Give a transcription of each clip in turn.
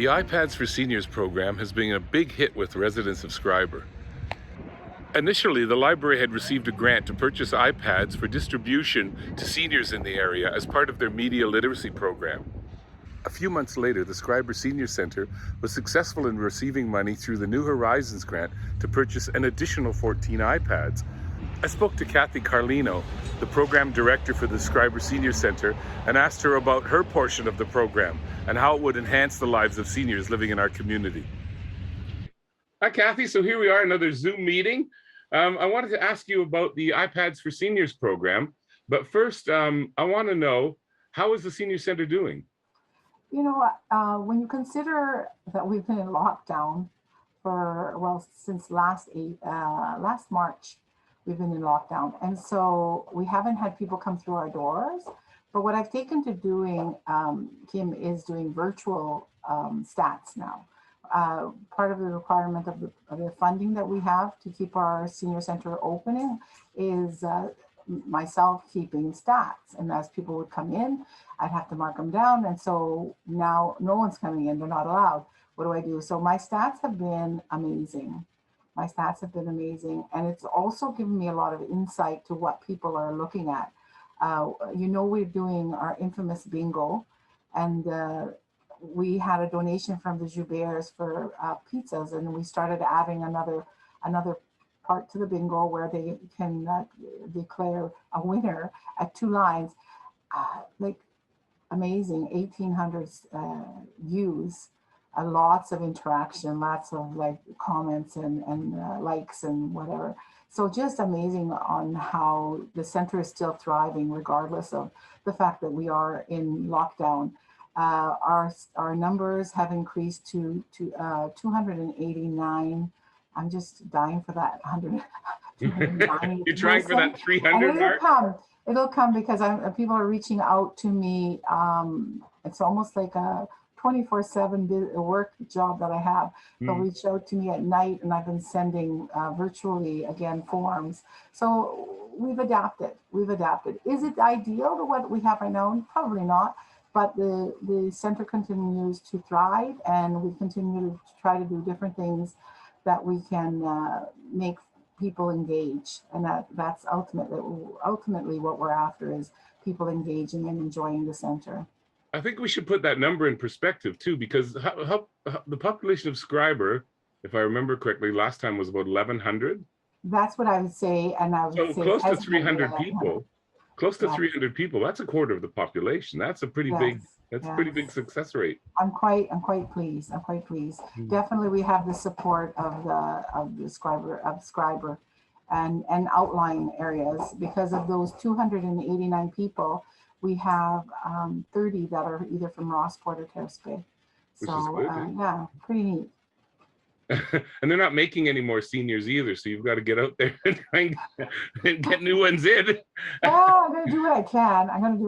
The iPads for Seniors program has been a big hit with residents of Schreiber. Initially, the library had received a grant to purchase iPads for distribution to seniors in the area as part of their media literacy program. A few months later, the Schreiber Senior Center was successful in receiving money through the New Horizons grant to purchase an additional 14 iPads. I spoke to Cathy Carlino, the program director for the Schreiber Senior Center, and asked her about her portion of the program and how it would enhance the lives of seniors living in our community. Hi, Cathy. So here we are, another Zoom meeting. I wanted to ask you about the iPads for Seniors program. But first, I want to know, how is the Senior Center doing? You know, when you consider that we've been in lockdown for, well, since last March, we've been in lockdown. And so we haven't had people come through our doors. But what I've taken to doing, Kim, is doing virtual stats now. Part of the requirement of the funding that we have to keep our senior center opening is myself keeping stats. And as people would come in, I'd have to mark them down. And so now no one's coming in, they're not allowed. What do I do? So my stats have been amazing. My stats have been amazing. And it's also given me a lot of insight to what people are looking at. We're doing our infamous bingo, and we had a donation from the Jouberts for pizzas, and we started adding another part to the bingo where they can declare a winner at 2 lines. Like amazing, 1,800 views, lots of interaction, lots of like comments and likes and whatever. So just amazing on how the center is still thriving regardless of the fact that we are in lockdown. Our numbers have increased to 289. I'm just dying for that 100. You're trying for that 300 mark? It'll come because people are reaching out to me. It's almost like a 24/7 work job that I have. They'll reach out to me at night, and I've been sending virtually again forms. So we've adapted. Is it ideal to what we have right now? Probably not. But the center continues to thrive, and we continue to try to do different things that we can make people engage. And that's ultimately what we're after, is people engaging and enjoying the center. I think we should put that number in perspective too, because how the population of Schreiber, if I remember correctly, last time was about 1,100. That's what I would say, and I would say close to 300 people. Close to 300 people. That's a quarter of the population. That's a pretty big. That's a pretty big success rate. I'm quite pleased. Definitely, we have the support of the Schreiber and outlying areas. Because of those 289 people, we have 30 that are either from Rossport or Terrace Bay. So pretty neat. And they're not making any more seniors either, so you've got to get out there and try and get new ones in. Well, I'm going to do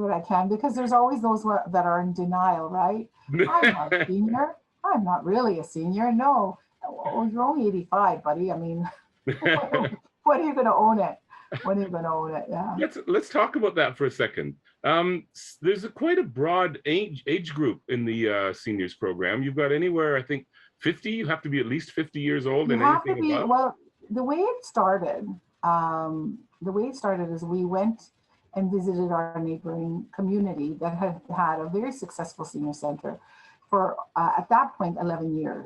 what I can, because there's always those that are in denial, right? I'm not a senior. I'm not really a senior. No. Oh, you're only 85, buddy. I mean, when are you going to own it? Yeah. Let's talk about that for a second. There's quite a broad age group in the seniors program. You've got anywhere, I think, 50. You have to be at least 50 years old. You have to be. Above. Well, the way it started is we went and visited our neighboring community that had a very successful senior center for at that point 11 or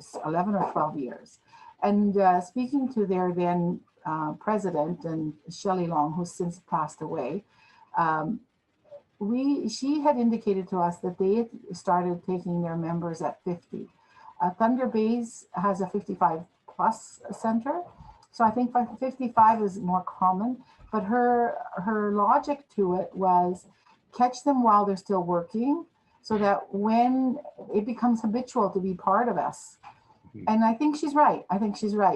12 years, and speaking to their then president, and Shelley Long, who's since passed away. She had indicated to us that they had started taking their members at 50. Thunder Bays has a 55 plus center. So I think 55 is more common, but her logic to it was catch them while they're still working, so that when it becomes habitual to be part of us. And I think she's right.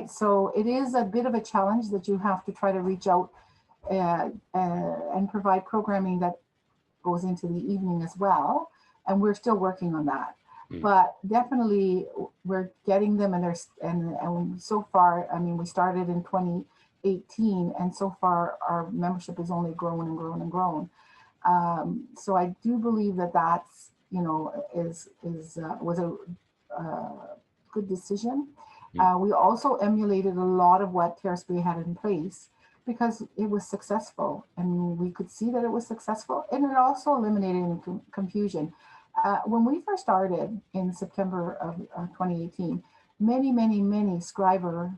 So it is a bit of a challenge that you have to try to reach out and provide programming that goes into the evening as well. And we're still working on that. But definitely we're getting them, and so far, I mean, we started in 2018, and so far our membership has only grown and grown and grown. So I do believe that that's, was good decision. Mm. We also emulated a lot of what TerraSpay had in place because it was successful, and we could see that it was successful, and it also eliminated any confusion. When we first started in September of 2018, many Scriber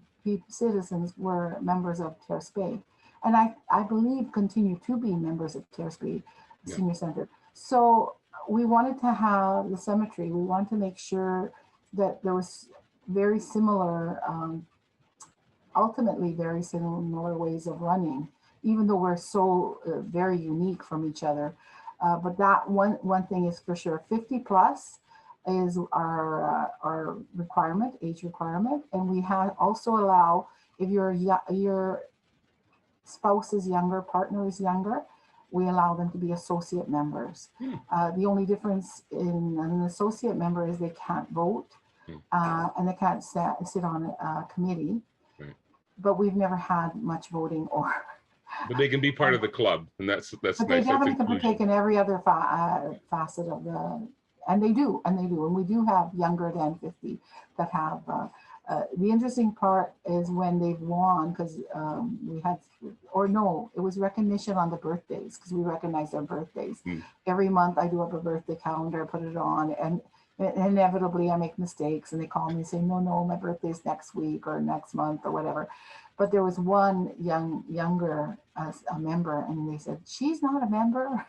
citizens were members of TerraSpay, and I believe continue to be members of TerraSpay Yeah. Senior Center. So we wanted to have the symmetry. We wanted to make sure that there was very similar, ultimately very similar ways of running, even though we're so very unique from each other. But that one thing is for sure, 50 plus is our requirement, age requirement, and we have also allow if your spouse is younger, partner is younger, we allow them to be associate members. Mm. The only difference in an associate member is they can't vote, Mm. and they can't sit on a committee. Right. But we've never had much voting or. But they can be part of the club, and that's But nice. they That's definitely can inclusion. partake in every other facet of the, and they do, and we do have younger than 50 that have. The interesting part is when they've won, because we had, or no, it was recognition on the birthdays, because we recognize their birthdays. Mm. Every month I do up a birthday calendar, put it on, and inevitably I make mistakes, and they call me and say, no, my birthday's next week or next month or whatever. But there was one younger a member, and they said, she's not a member.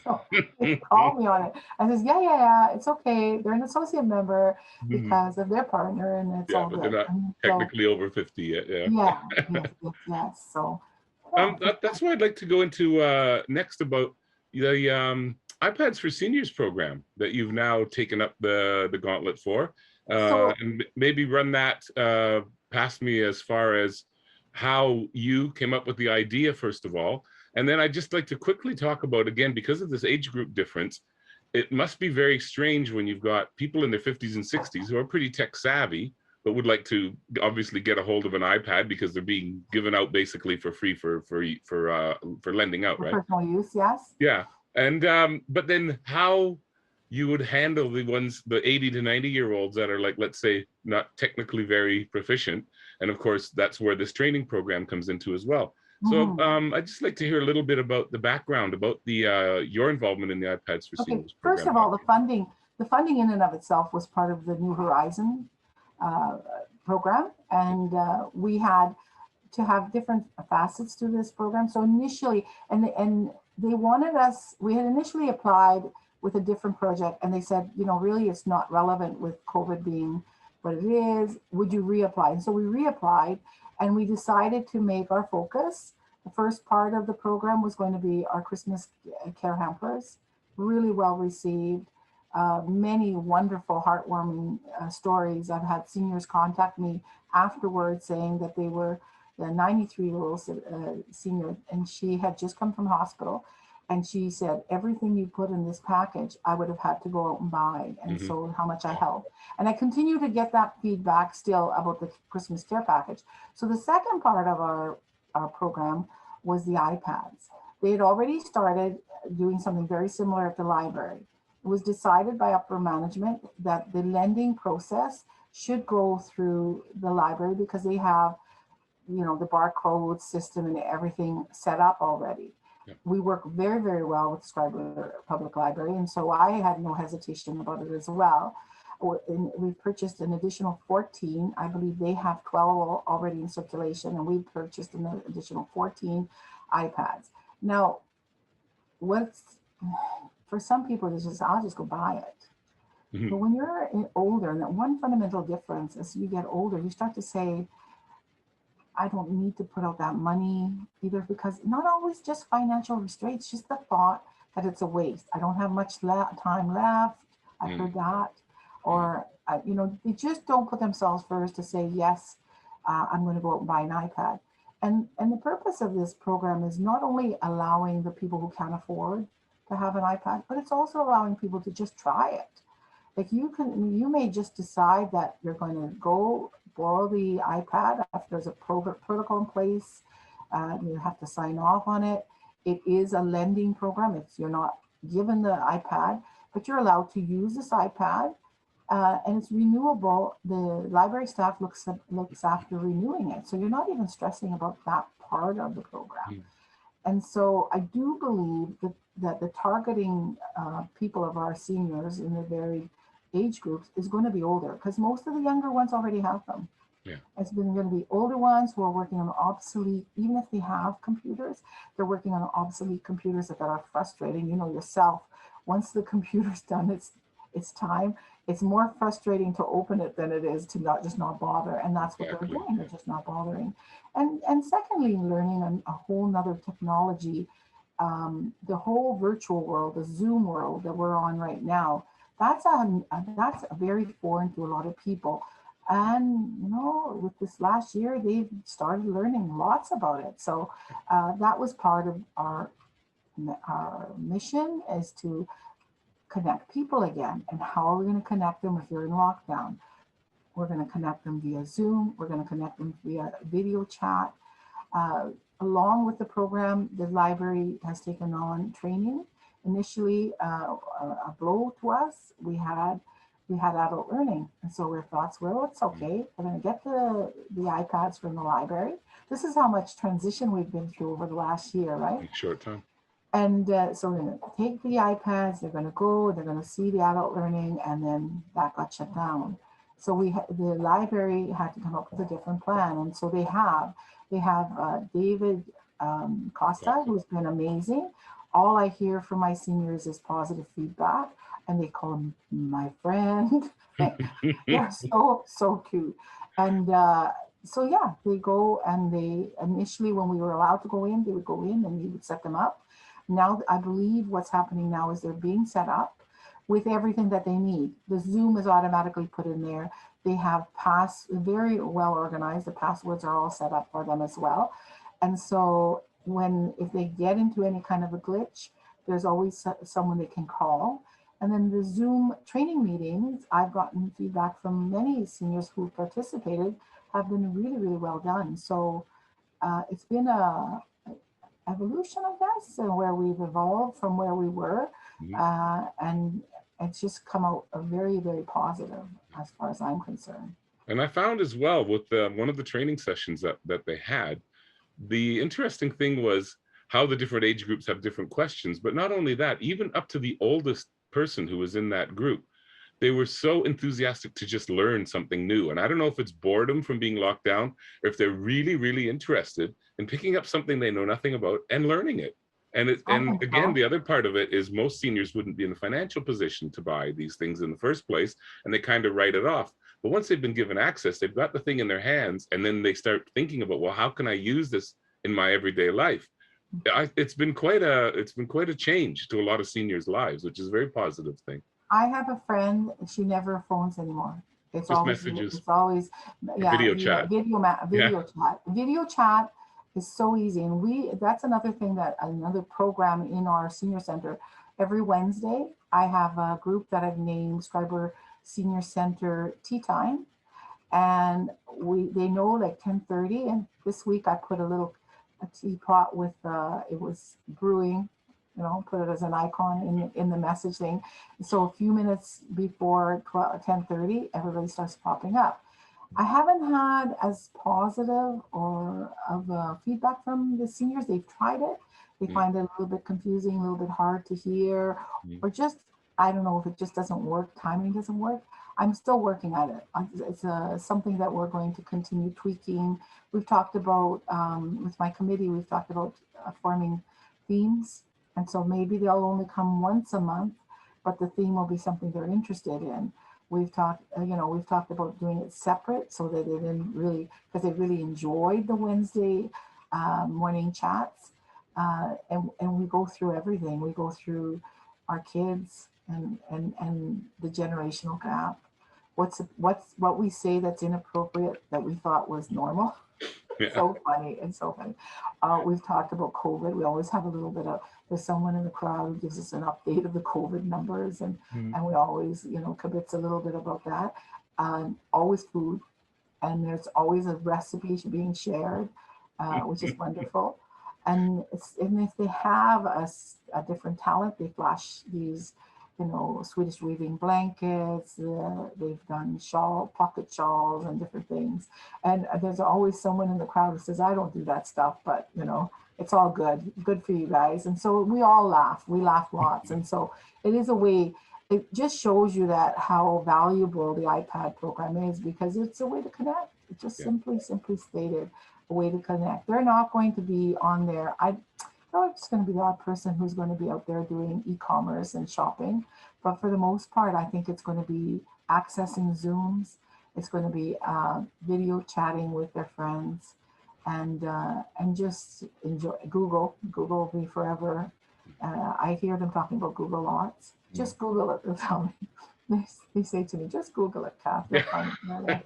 So they called me on it. I says, yeah, it's okay. They're an associate member because of their partner, and it's Yeah, all but they're good. not And so, technically over 50 yet. Yeah. yes. So, yeah. That's why I'd like to go into next about the iPads for Seniors program that you've now taken up the gauntlet for, So and maybe run that past me as far as how you came up with the idea, first of all. And then I'd just like to quickly talk about, again, because of this age group difference, it must be very strange when you've got people in their 50s and 60s who are pretty tech savvy, but would like to obviously get a hold of an iPad because they're being given out basically for free for lending out, for right? personal use, yes. Yeah, and but then how you would handle the ones, the 80 to 90-year-olds that are like, let's say, not technically very proficient, and of course that's where this training program comes into as well. So I'd just like to hear a little bit about the background, about the your involvement in the iPads for Okay, Seniors first program. of all, the funding in and of itself was part of the New Horizon uh, program, and we had to have different facets to this program. So initially, and they wanted us. We had initially applied with a different project, and they said, really, it's not relevant with COVID being what it is. Would you reapply? And so we reapplied, and we decided to make our focus. The first part of the program was going to be our Christmas care hampers, really well received. Many wonderful, heartwarming stories. I've had seniors contact me afterwards saying that they were the 93-year-old senior, and she had just come from hospital, and she said, everything you put in this package, I would have had to go out and buy, and so how much I helped. And I continue to get that feedback still about the Christmas care package. So the second part of our program was the iPads. They had already started doing something very similar at the library. It was decided by upper management that the lending process should go through the library because they have the barcode system and everything set up already. Yeah. We work very well with Scriber Public Library, and so I had no hesitation about it as well. We've purchased an additional 14. I believe they have 12 already in circulation, and we've purchased an additional 14 iPads. Now, for some people, it's just, I'll just go buy it. But when you're older, and that one fundamental difference as you get older, you start to say, I don't need to put out that money either, because not always just financial restraints, just the thought that it's a waste. I don't have much time left. I've heard that. Or, they just don't put themselves first to say, yes, I'm going to go out and buy an iPad. And the purpose of this program is not only allowing the people who can't afford to have an iPad, but it's also allowing people to just try it. Like you may just decide that you're going to go borrow the iPad if there's a protocol in place. You have to sign off on it. It is a lending program. You're not given the iPad, but you're allowed to use this iPad and it's renewable. The library staff looks after renewing it, so you're not even stressing about that part of the program. Mm. And so I do believe that the targeting people of our seniors in the varied age groups is going to be older, because most of the younger ones already have them. Yeah. It's been going to be older ones who are working on obsolete, even if they have computers, they're working on obsolete computers that are frustrating. You know yourself, once the computer's done its time, it's more frustrating to open it than it is to not bother. And that's what they're Exactly. doing. They're just not bothering. And secondly, learning a whole nother technology, the whole virtual world, the Zoom world that we're on right now, that's very foreign to a lot of people. And with this last year, they've started learning lots about it. So that was part of our mission, is to connect people again. And how are we going to connect them if they're in lockdown? We're going to connect them via Zoom. We're going to connect them via video chat. Uh, Along with the program, the library has taken on training. Initially, a blow to us, we had adult learning, and so our thoughts were, oh, it's okay. We're going to get the iPads from the library. This is how much transition we've been through over the last year, right? In a short time. And so we're going to take the iPads. They're going to go. They're going to see the adult learning, and then that got shut down. So the library had to come up with a different plan, and so they have David Costa, who's been amazing. All I hear from my seniors is positive feedback, and they call him my friend. They're so cute. And so yeah, they go, and they initially, when we were allowed to go in, they would go in and we would set them up. Now I believe what's happening now is they're being set up with everything that they need. The Zoom is automatically put in there. They have very well organized. The passwords are all set up for them as well. And so if they get into any kind of a glitch, there's always someone they can call. And then the Zoom training meetings, I've gotten feedback from many seniors who participated, have been really, really well done. So it's been a evolution, I guess, where we've evolved from where we were. And it's just come out a very, very positive as far as I'm concerned. And I found as well with one of the training sessions that they had, the interesting thing was how the different age groups have different questions. But not only that, even up to the oldest person who was in that group, they were so enthusiastic to just learn something new. And I don't know if it's boredom from being locked down, or if they're really, really interested in picking up something they know nothing about and learning it. I And think again, so. the other part of it is most seniors wouldn't be in the financial position to buy these things in the first place, and they kind of write it off. But once they've been given access, they've got the thing in their hands, and then they start thinking about, well, how can I use this in my everyday life? It's been quite a change to a lot of seniors' lives, which is a very positive thing. I have a friend, she never phones anymore. It's Just always, messages, yeah, video the chat. Yeah. video chat. Video chat is so easy. And that's another thing, another program in our senior center. Every Wednesday, I have a group that I've named Scriber Senior Center Tea Time. And they know like 10:30. And this week I put a teapot with, it was brewing, put it as an icon in the message thing. So a few minutes before 10:30, everybody starts popping up. I haven't had as positive or of feedback from the seniors. They've tried it. They find it a little bit confusing, a little bit hard to hear, or just, I don't know if it just doesn't work, timing doesn't work. I'm still working at it. It's something that we're going to continue tweaking. We've talked about, with my committee, we've talked about forming themes. And so maybe they'll only come once a month, but the theme will be something they're interested in. We've talked about doing it separate so that they didn't really, because they really enjoyed the Wednesday morning chats. And we go through everything. We go through our kids and the generational gap. What we say that's inappropriate that we thought was normal. Yeah. So funny. It's so funny. We've talked about COVID. We always have a little bit of, there's someone in the crowd who gives us an update of the COVID numbers, and we always, kibitz a little bit about that. Always food, and there's always a recipe being shared, which is wonderful. And if they have a different talent, they flash these Swedish weaving blankets. They've done pocket shawls and different things. And there's always someone in the crowd who says, I don't do that stuff, but it's all good for you guys. And so we all laugh. We laugh lots. And so it is a way, it just shows you that how valuable the iPad program is, because it's a way to connect. It's just simply stated, a way to connect. They're not going to be on there. I'm just going to be the odd person who's going to be out there doing e-commerce and shopping. But for the most part, I think it's going to be accessing Zooms. It's going to be video chatting with their friends, and just enjoy Google. Google will be forever. I hear them talking about Google lots. Just Google it. They tell me. They say to me, just Google it, Kath. You'll find it.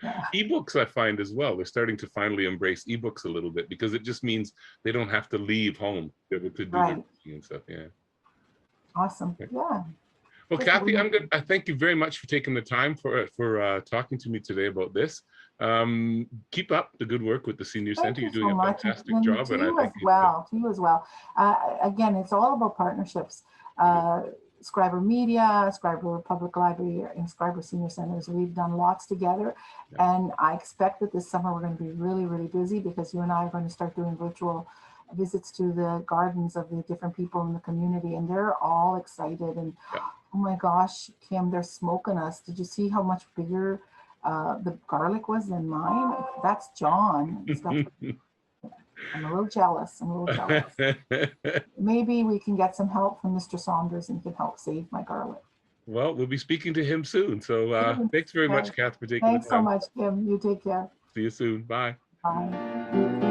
Yeah. Ebooks, I find as well, they're starting to finally embrace ebooks a little bit, because it just means they don't have to leave home to do their Right. reading and stuff. Yeah. Awesome. Yeah. Well, Cathy, I thank you very much for taking the time for talking to me today about this. Keep up the good work with the Senior Center. You're doing a fantastic job, and I think to you as well. Again, it's all about partnerships. Scriber Media, Scriber Public Library, and Scriber Senior Centers. We've done lots together, and I expect that this summer we're going to be really, really busy, because you and I are going to start doing virtual visits to the gardens of the different people in the community, and they're all excited. And oh my gosh, Kim, they're smoking us. Did you see how much bigger the garlic was than mine? That's John. I'm a little jealous. Maybe we can get some help from Mr. Saunders and he can help save my garlic. Well, we'll be speaking to him soon. So thanks very much, Kath, for taking the time. Thanks so much, Kim. You take care. See you soon. Bye. Bye.